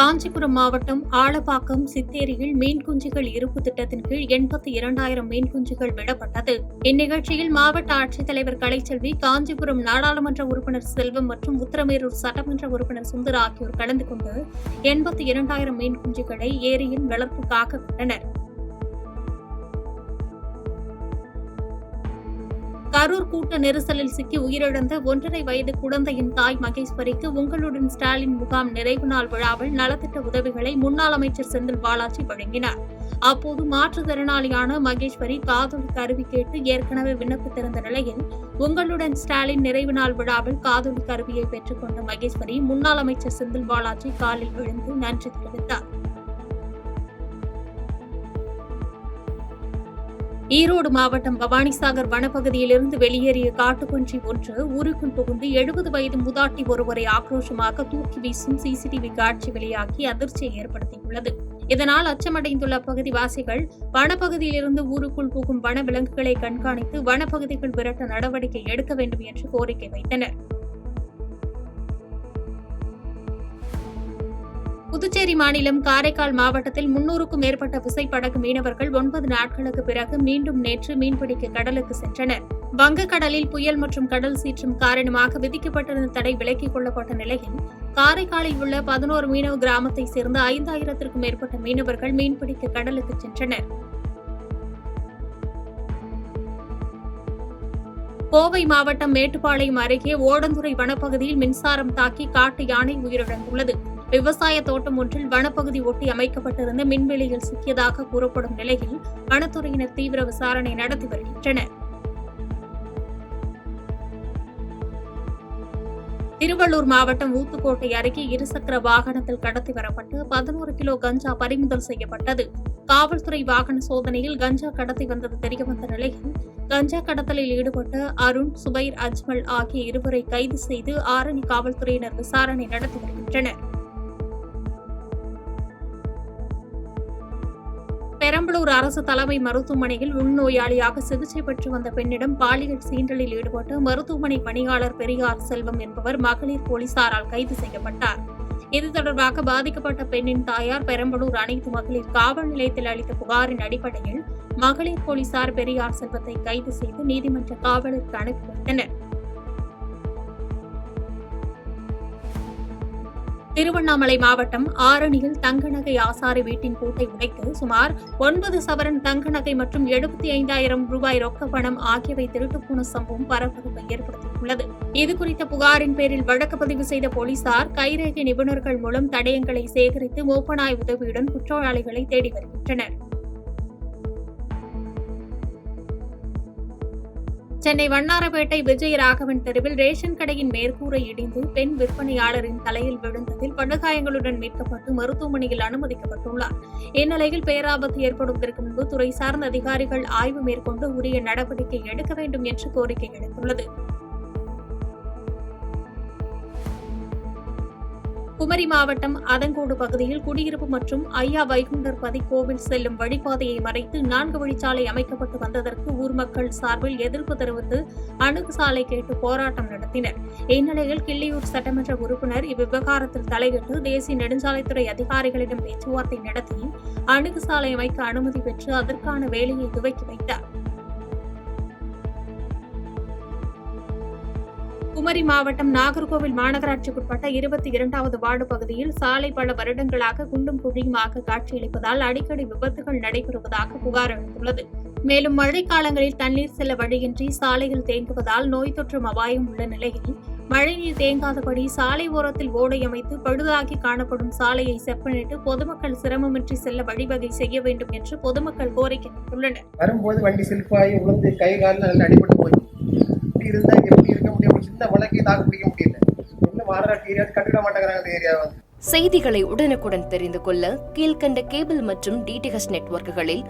காஞ்சிபுரம் மாவட்டம் ஆலப்பாக்கம் சித்தேரியில் மீன் குஞ்சுகள் இருப்பு திட்டத்தின் கீழ் 82,000 மீன் குஞ்சுகள் விடப்பட்டது. இந்நிகழ்ச்சியில் மாவட்ட ஆட்சித்தலைவர் கலைச்செல்வி, காஞ்சிபுரம் நாடாளுமன்ற உறுப்பினர் செல்வம் மற்றும் உத்தரமேரூர் சட்டமன்ற உறுப்பினர் சுந்தர் ஆகியோர் கலந்து கொண்டு 82,000 மீன் குஞ்சுகளை ஏரியில் வளர்ப்புக்காக விட்டனர். கரூர் கூட்ட நெரிசலில் சிக்கி உயிரிழந்த 1.5 வயது குழந்தையின் தாய் மகேஸ்வரிக்கு உங்களுடன் ஸ்டாலின் முகாம் நிறைவு நாள் விழாவில் நலத்திட்ட உதவிகளை முன்னாள் அமைச்சர் செந்தில் பாலாஜி வழங்கினார். அப்போது மாற்றுத்திறனாளியான மகேஸ்வரி காதொலி கருவி கேட்டு ஏற்கனவே விண்ணப்பித்திருந்த நிலையில் உங்களுடன் ஸ்டாலின் நிறைவு நாள் விழாவில் காதொலி கருவியை பெற்றுக் கொண்ட மகேஸ்வரி முன்னாள் அமைச்சர் செந்தில் பாலாஜி காலில் விழுந்து நன்றி தெரிவித்தார். ஈரோடு மாவட்டம் பவானிசாகர் வனப்பகுதியிலிருந்து வெளியேறிய காட்டுப்பன்றி ஒன்று ஊருக்குள் புகுந்து 70 வயது மூதாட்டி ஒருவரை ஆக்ரோஷமாக தூக்கி வீசும் சிசிடிவி காட்சி வெளியாகி அதிர்ச்சியை ஏற்படுத்தியுள்ளது. இதனால் அச்சமடைந்துள்ள அப்பகுதிவாசிகள் வனப்பகுதியிலிருந்து ஊருக்குள் புகும் வன விலங்குகளை கண்காணித்து வனப்பகுதிகள் விரட்ட நடவடிக்கை எடுக்க வேண்டும் என்று கோரிக்கை வைத்தனர். புதுச்சேரி மாநிலம் காரைக்கால் மாவட்டத்தில் 300க்கும் மேற்பட்ட விசைப்படகு மீனவர்கள் 9 நாட்களுக்கு பிறகு மீண்டும் நேற்று மீன்பிடிக்க கடலுக்கு சென்றனர். வங்கக்கடலில் புயல் மற்றும் கடல் சீற்றம் காரணமாக விதிக்கப்பட்டிருந்த தடை விலக்கிக் கொள்ளப்பட்ட நிலையில் காரைக்காலில் உள்ள 11 மீனவ கிராமத்தைச் சேர்ந்த 5,000க்கும் மேற்பட்ட மீனவர்கள் மீன்பிடிக்க கடலுக்கு சென்றனர். கோவை மாவட்டம் மேட்டுப்பாளையம் அருகே ஓடந்துறை வனப்பகுதியில் மின்சாரம் தாக்கி காட்டு யானை உயிரிழந்துள்ளது. விவசாய தோட்டம் ஒன்றில் வனப்பகுதி ஒட்டி அமைக்கப்பட்டிருந்த மின்வேலியில் சிக்கியதாக கூறப்படும் நிலையில் வனத்துறையினர் தீவிர விசாரணை நடத்தி வருகின்றனர். திருவள்ளூர் மாவட்டம் ஊத்துக்கோட்டை அருகே இருசக்கர வாகனத்தில் கடத்தி வரப்பட்டு 11 கிலோ கஞ்சா பறிமுதல் செய்யப்பட்டது. காவல்துறை வாகன சோதனையில் கஞ்சா கடத்தி வந்தது தெரியவந்த நிலையில் கஞ்சா கடத்தலில் ஈடுபட்ட அருண், சுபைர், அஜ்மல் ஆகிய இருவரை கைது செய்து ஆரணி காவல்துறையினர் விசாரணை நடத்தி வருகின்றனர். பெரம்பலூர் அரசு தலைமை மருத்துவமனையில் உள்நோயாளியாக சிகிச்சை பெற்று வந்த பெண்ணிடம் பாலியல் சீண்டலில் ஈடுபட்ட மருத்துவமனை பணியாளர் பெரியார் செல்வம் என்பவர் மகளிர் போலீசாரால் கைது செய்யப்பட்டார். இது தொடர்பாக பாதிக்கப்பட்ட பெண்ணின் தாயார் பெரம்பலூர் அனைத்து மகளிர் காவல் நிலையத்தில் அளித்த புகாரின் அடிப்படையில் மகளிர் போலீசார் பெரியார் செல்வத்தை கைது செய்து நீதிமன்ற காவலுக்கு அனுப்பி வைத்தனர். திருவண்ணாமலை மாவட்டம் ஆரணியில் தங்க நகை ஆசாரி வீட்டின் பூட்டை உடைத்து சுமார் 9 சவரன் தங்க நகை மற்றும் 75,000 ரூபாய் ரொக்க பணம் ஆகியவை திருட்டுப்போன சம்பவம் பரபரப்பை ஏற்படுத்தியுள்ளது. இதுகுறித்த புகாரின் பேரில் வழக்கு பதிவு செய்த போலீசார் கைரேகை நிபுணர்கள் மூலம் தடயங்களை சேகரித்து மோப்பநாய் உதவியுடன் குற்றவாளிகளை தேடி வருகின்றனர். சென்னை வண்ணாரப்பேட்டை விஜயராகவன் தெருவில் ரேஷன் கடையின் மேற்கூரை இடிந்து பெண் விற்பனையாளரின் தலையில் விழுந்ததில் படுகாயங்களுடன் மீட்கப்பட்டு மருத்துவமனையில் அனுமதிக்கப்பட்டுள்ளார். இந்நிலையில் பேராபத்து ஏற்படுவதற்கு முன்பு துறை சார்ந்த அதிகாரிகள் ஆய்வு மேற்கொண்டு உரிய நடவடிக்கை எடுக்க வேண்டும் என்று கோரிக்கை எழுந்துள்ளது. குமரி மாவட்டம் அதங்கோடு பகுதியில் குடியிருப்பு மற்றும் ஐயா வைகுண்டர் பதி கோவில் செல்லும் வழிபாதையை மறைத்து 4 வழிச்சாலை அமைக்கப்பட்டு வந்ததற்கு ஊர் மக்கள் சார்பில் எதிர்ப்பு தெரிவித்து அணுகுசாலை கேட்டு போராட்டம் நடத்தினர். இந்நிலையில் கிள்ளியூர் சட்டமன்ற உறுப்பினர் இவ்விவகாரத்தில் தலையிட்டு தேசிய நெடுஞ்சாலைத்துறை அதிகாரிகளிடம் பேச்சுவார்த்தை நடத்தி அணுகுசாலை அமைக்க அனுமதி பெற்று அதற்கான வேலையை துவக்கி வைத்தார். குமரி மாவட்டம் நாகர்கோவில் மாநகராட்சிக்குட்பட்ட 22வது வார்டு பகுதியில் சாலை பல வருடங்களாக குண்டும் குழியுமாக காட்சியளிப்பதால் அடிக்கடி விபத்துகள் நடைபெறுவதாக புகார் எழுந்துள்ளது. மேலும் மழைக்காலங்களில் தண்ணீர் செல்ல வழியின்றி சாலையில் தேங்குவதால் நோய் தொற்றும் அபாயம் உள்ள நிலையில் மழைநீர் தேங்காதபடி சாலை ஓரத்தில் ஓடை அமைத்து பழுதாகி காணப்படும் சாலையை செப்பனிட்டு பொதுமக்கள் சிரமமின்றி செல்ல வழிவகை செய்ய வேண்டும் என்று பொதுமக்கள் கோரிக்கை வைத்துள்ளனர். வரும்போது வண்டி சில்பாகி உளுந்து கை காலில் நல்லா அடிபட்டு போய் இருந்தா எப்படி இருக்க முடியும்? சின்ன வழக்கை தாக்கு பிடிக்க முடியல. இன்னும் மாநகராட்சி ஏரியா கண்டுவிட மாட்டேங்கிறாங்க. இந்த ஏரியாவை செய்திகளை உடனுக்குடன் தெரிந்து கொள்ள கீழ்கண்ட கேபிள் மற்றும் டிடிஎச் நெட்வொர்க்குகளில்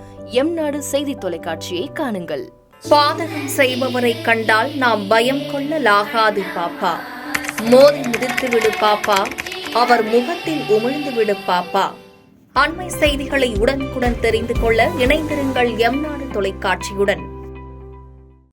எம்நாடு செய்தி தொலைக்காட்சியை காணுங்கள். பாதகம் செய்பவரை கண்டால் நாம் பயம் கொள்ளலாகாது பாப்பா. மோதி மிதித்து விடு பாப்பா, அவர் முகத்தில் உமிழ்ந்து விடு பாப்பா. அண்மை செய்திகளை உடனுக்குடன் தெரிந்து கொள்ள இணைந்திருங்கள் எம்நாடு தொலைக்காட்சியுடன்.